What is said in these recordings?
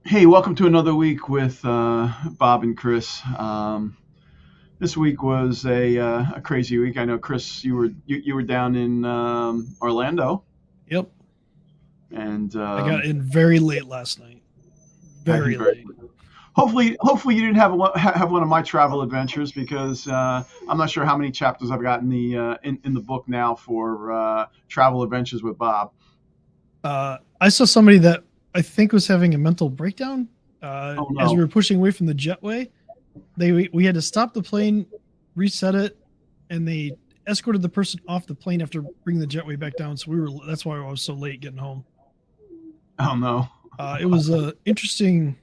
Hey, welcome to another week with Bob and Chris. This week was a crazy week. I know, Chris, you were down in Orlando, Yep. and I got in very late last night. had you Very very. late. Hopefully, you didn't have one of my travel adventures because I'm not sure how many chapters I've got in the book now for travel adventures with Bob. I saw somebody that I think was having a mental breakdown Oh as we no! were pushing away from the jetway. We had to stop the plane, reset it, and they escorted the person off the plane after bringing the jetway back down. So that's why I was so late getting home. Oh no! It was a interesting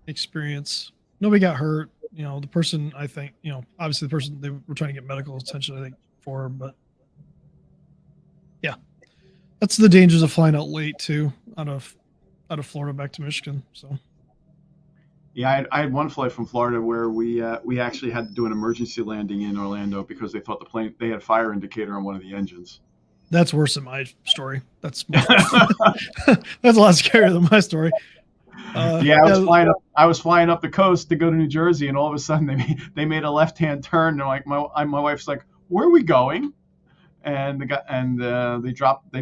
experience. Nobody got hurt. The person, I think, obviously the person they were trying to get medical attention, I think, for, but yeah, that's the dangers of flying out late too, out of Florida back to Michigan. So Yeah, I had one flight from Florida where we actually had to do an emergency landing in Orlando because they thought they had a fire indicator on one of the engines. that's worse than my story. That's much that's a lot scarier than my story. Yeah, Yeah, I was flying up the coast to go to New Jersey, and all of a sudden they made a left hand turn. And like my wife's like, "Where are we going?" And they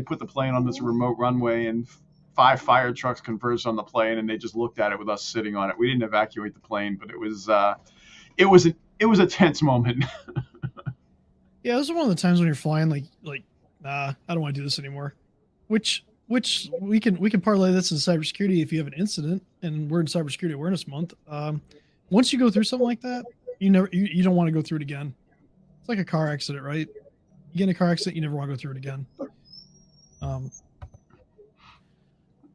put the plane on this remote runway, and five fire trucks converged on the plane, and they just looked at it with us sitting on it. We didn't evacuate the plane, but it was a tense moment. yeah, this is one of the times when you're flying like nah, I don't want to do this anymore. Which we can parlay this in cybersecurity if you have an incident, and we're in cybersecurity awareness month. Once you go through something like that, you don't want to go through it again. It's like a car accident, right? You get in a car accident, you never want to go through it again. Um,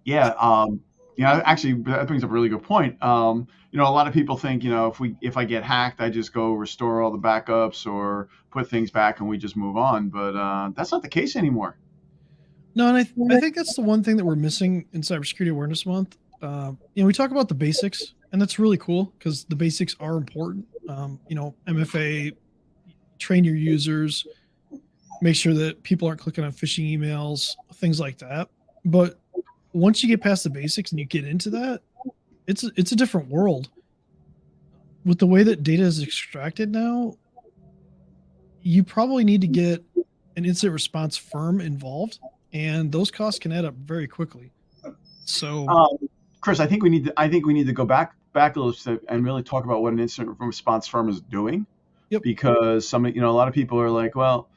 Yeah, actually, that brings up a really good point. A lot of people think, if I get hacked, I just go restore all the backups or put things back and we just move on. But that's not the case anymore. No, and I think that's the one thing that we're missing in Cybersecurity Awareness Month. We talk about the basics, and that's really cool because the basics are important. MFA, train your users, make sure that people aren't clicking on phishing emails, things like that. But once you get past the basics and you get into that, it's a different world. With the way that data is extracted now, you probably need to get an incident response firm involved, and those costs can add up very quickly. So, Um, Chris, I think we need to go back a little bit and really talk about what an incident response firm is doing, yep. because a lot of people are like, well,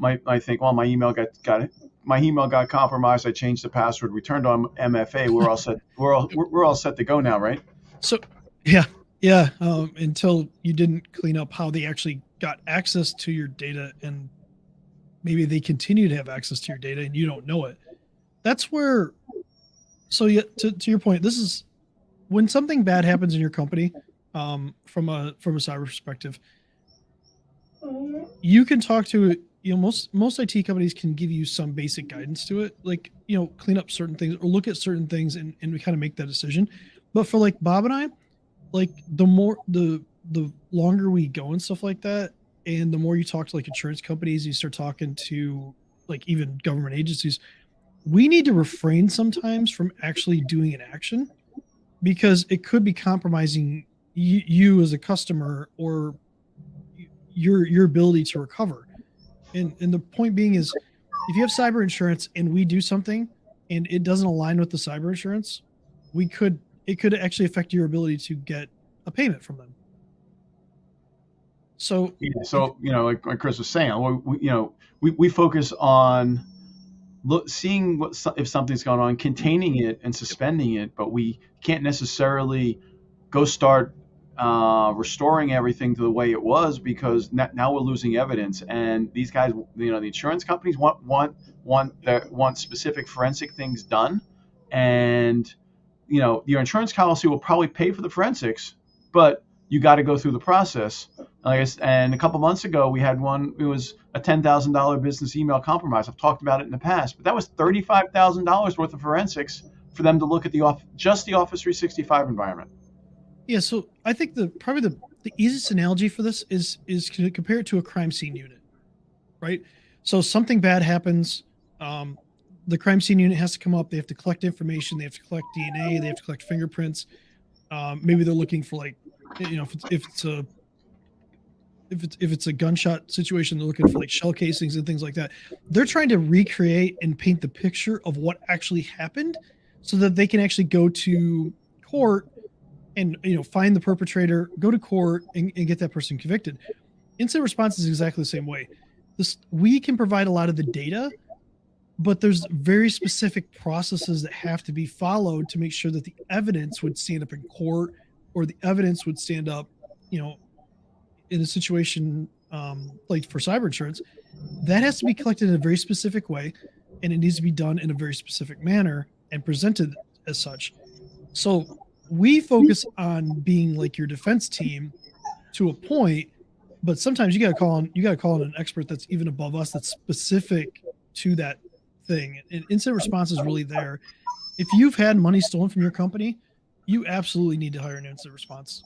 I think, well, my email got compromised. I changed the password. We turned on MFA. We're all set. We're all set to go now, right? So, yeah, yeah. Until you didn't clean up how they actually got access to your data, and maybe they continue to have access to your data and you don't know it. That's where. So, yeah, to your point, this is when something bad happens in your company. From a cyber perspective, you can talk to most IT companies can give you some basic guidance to it, like clean up certain things or look at certain things and we kind of make that decision. But for like Bob and I, like the longer we go and stuff like that, and the more you talk to like insurance companies, you start talking to like even government agencies, we need to refrain sometimes from actually doing an action because it could be compromising you as a customer or your ability to recover. And the point being is, if you have cyber insurance and we do something and it doesn't align with the cyber insurance, we could it could actually affect your ability to get a payment from them. So Yeah. if So, like Chris was saying, we focus on seeing if something's going on, containing it and suspending it, but we can't necessarily go start restoring everything to the way it was because now we're losing evidence. And these guys, the insurance companies want specific forensic things done, and your insurance policy will probably pay for the forensics, but you got to go through the process. And a couple months ago, we had one. It was a $10,000 business email compromise. I've talked about it in the past, but that was $35,000 worth of forensics for them to look at just the Office 365 environment. Yeah, so I think the easiest analogy for this is to compare it to a crime scene unit, right? So something bad happens. Um, the crime scene unit has to come up. They have to collect information. They have to collect DNA. They have to collect fingerprints. Maybe they're looking for like, if it's a gunshot situation, they're looking for like shell casings and things like that. They're trying to recreate and paint the picture of what actually happened, so that they can actually go to court and find the perpetrator, go to court, and get that person convicted. Incident response is exactly the same way. We can provide a lot of the data, but there's very specific processes that have to be followed to make sure that the evidence would stand up in court, or the evidence would stand up, in a situation like for cyber insurance. That has to be collected in a very specific way, and it needs to be done in a very specific manner and presented as such. So we focus on being like your defense team to a point, but sometimes you got to call on an expert that's even above us, that's specific to that thing. And incident response is really there. If you've had money stolen from your company, you absolutely need to hire an incident response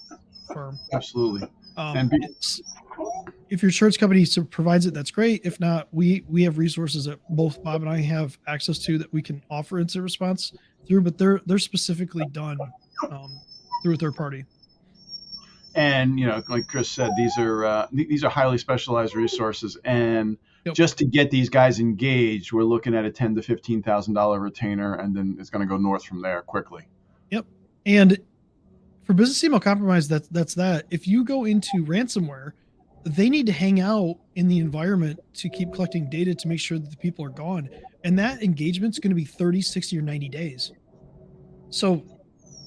firm. Absolutely. If your insurance company provides it, that's great. If not, we have resources that both Bob and I have access to that we can offer incident response through, but they're specifically done through a third party. And like Chris said, these are highly specialized resources, and just to get these guys engaged, we're looking at a $10,000 to $15,000 retainer, and then it's going to go north from there quickly. Yep. And for business email compromise, that's that. If you go into ransomware, they need to hang out in the environment to keep collecting data to make sure that the people are gone. And that engagement's going to be 30, 60, or 90 days. So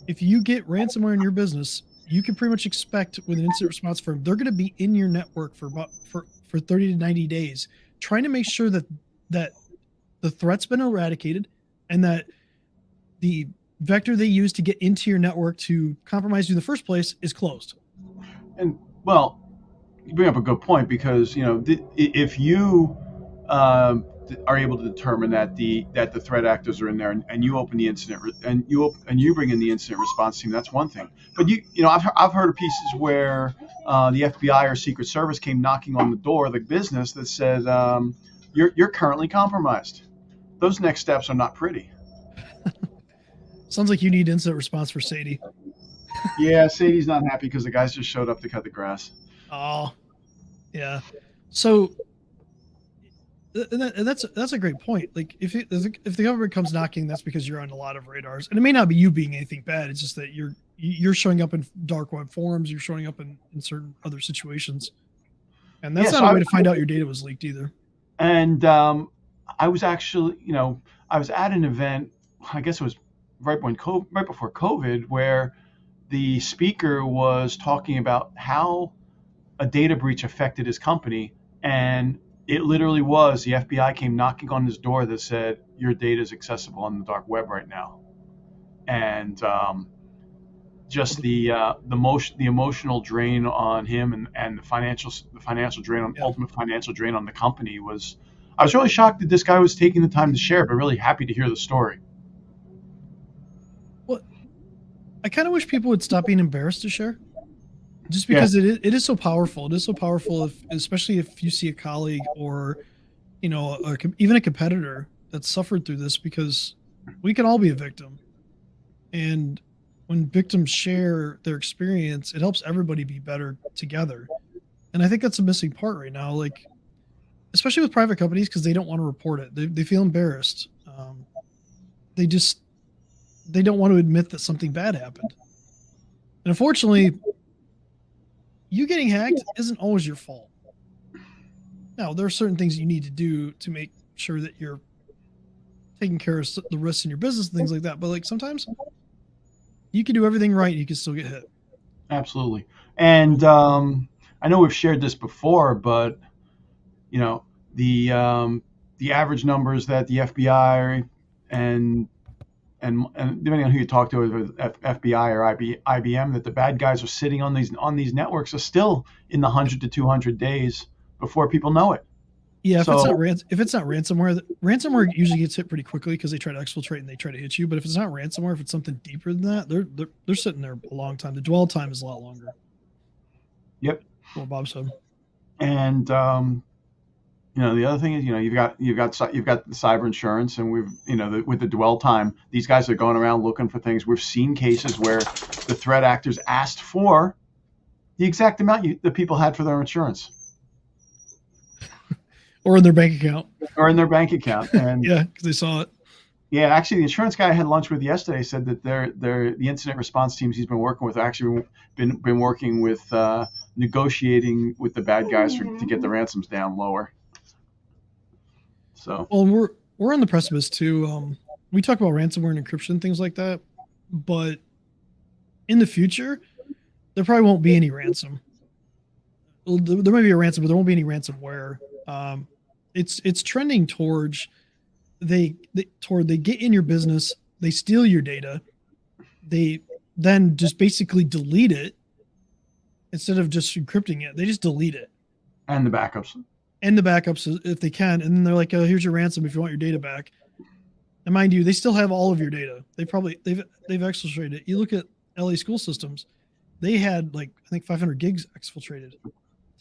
if you get ransomware in your business, you can pretty much expect with an incident response firm, they're going to be in your network for 30 to 90 days, trying to make sure that the threat's been eradicated, and that the vector they use to get into your network to compromise you in the first place is closed. And well, you bring up a good point, because if you are able to determine that the threat actors are in there, and you open the incident and you bring in the incident response team, that's one thing. But I've heard of pieces where the FBI or Secret Service came knocking on the door of the business that said, you're currently compromised. Those next steps are not pretty. Sounds like you need incident response for Sadie. Yeah, Sadie's not happy because the guys just showed up to cut the grass. Oh, yeah. So that's a great point. Like if the government comes knocking, that's because you're on a lot of radars, and it may not be you being anything bad. It's just that you're showing up in dark web forums. You're showing up in certain other situations, and that's not a way to find out your data was leaked either. And I was actually, I was at an event. I guess it was right before COVID, where the speaker was talking about how a data breach affected his company, and it literally was the FBI came knocking on his door that said, your data is accessible on the dark web right now. And just the emotional drain on him, and the financial drain on ultimate financial drain on the company was. I was really shocked that this guy was taking the time to share, but really happy to hear the story. Well, I kind of wish people would stop being embarrassed to share, just because it is so powerful. It is so powerful, especially if you see a colleague or, even a competitor that's suffered through this, because we can all be a victim. And when victims share their experience, it helps everybody be better together. And I think that's a missing part right now, like, especially with private companies, because they don't want to report it. They feel embarrassed. They don't want to admit that something bad happened. And unfortunately, you getting hacked isn't always your fault. Now, there are certain things you need to do to make sure that you're taking care of the risks in your business and things like that. But like sometimes you can do everything right and you can still get hit. Absolutely. And I know we've shared this before, but the average numbers that the FBI and depending on who you talk to, whether FBI or IBM, that the bad guys are sitting on these networks are still in the 100 to 200 days before people know it. Yeah, if it's not ransomware usually gets hit pretty quickly because they try to exfiltrate and they try to hit you. But if it's not ransomware, if it's something deeper than that, they're sitting there a long time. The dwell time is a lot longer. Yep. What Bob said. And The other thing is, you've got the cyber insurance, and with the dwell time, these guys are going around looking for things. We've seen cases where the threat actors asked for the exact amount the people had for their insurance, or in their bank account, and yeah, because they saw it. yeah, actually, the insurance guy I had lunch with yesterday said that the incident response teams he's been working with have actually been working with negotiating with the bad guys to get the ransoms down lower. So, well, we're on the precipice too. We talk about ransomware and encryption, things like that, but in the future, there probably won't be any ransom. Well, there might be a ransom, but there won't be any ransomware. It's trending towards they get in your business, they steal your data, they then just basically delete it instead of just encrypting it. They just delete it and the backups if they can, and then they're like, "Oh, here's your ransom if you want your data back." And mind you, they still have all of your data. They've exfiltrated it. You look at LA school systems, they had I think 500 gigs exfiltrated.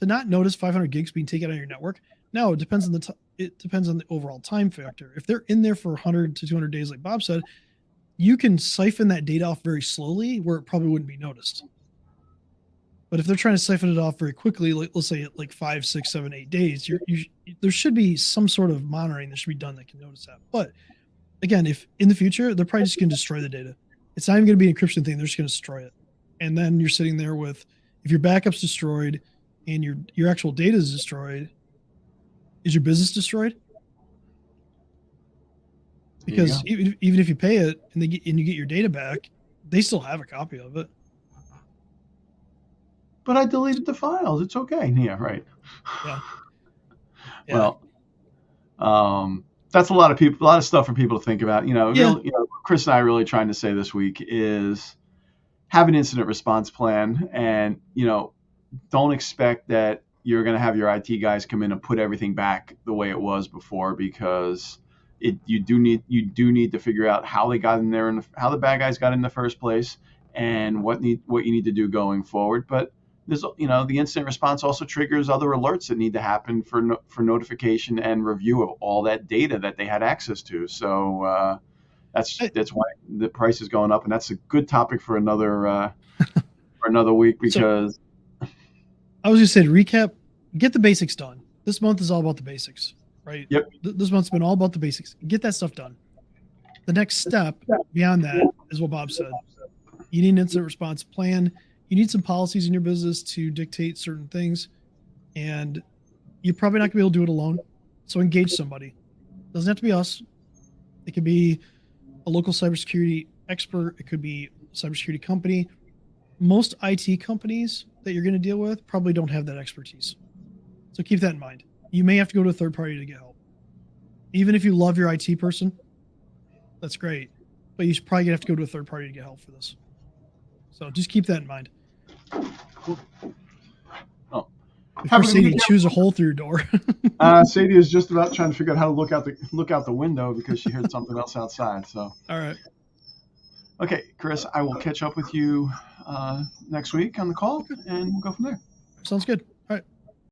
To not notice 500 gigs being taken out of your network, now it depends on the overall time factor. If they're in there for 100 to 200 days, like Bob said, you can siphon that data off very slowly where it probably wouldn't be noticed. But if they're trying to siphon it off very quickly, let's say like 5, 6, 7, 8 days, there should be some sort of monitoring that should be done that can notice that. But again, if in the future, they're probably just going to destroy the data. It's not even going to be an encryption thing. They're just going to destroy it. And then you're sitting there with, if your backup's destroyed and your actual data is destroyed, is your business destroyed? Because even if you pay it and you get your data back, they still have a copy of it. But I deleted the files. It's okay. Yeah, right. Yeah. Well, that's a lot of stuff for people to think about. Really, Chris and I are really trying to say this week is have an incident response plan, and don't expect that you're going to have your IT guys come in and put everything back the way it was before, because you do need to figure out how they got in there and how the bad guys got in the first place, and what you need to do going forward. But there's the incident response also triggers other alerts that need to happen for notification and review of all that data that they had access to. So that's why the price is going up, and that's a good topic for another week, because I was just saying, recap, get the basics done. This month is all about the basics, right? Yep. This month's been all about the basics. Get that stuff done. The next step beyond that is what Bob said. You need an incident response plan. You need some policies in your business to dictate certain things, and you're probably not going to be able to do it alone. So engage somebody. It doesn't have to be us. It could be a local cybersecurity expert. It could be a cybersecurity company. Most IT companies that you're going to deal with probably don't have that expertise. So keep that in mind. You may have to go to a third party to get help. Even if you love your IT person, that's great, but you should probably have to go to a third party to get help for this. So just keep that in mind. Before Sadie chews a hole through your door. Sadie is just about trying to figure out how to look out the window because she heard something else outside. So. All right. Okay, Chris, I will catch up with you next week on the call, and we'll go from there. Sounds good.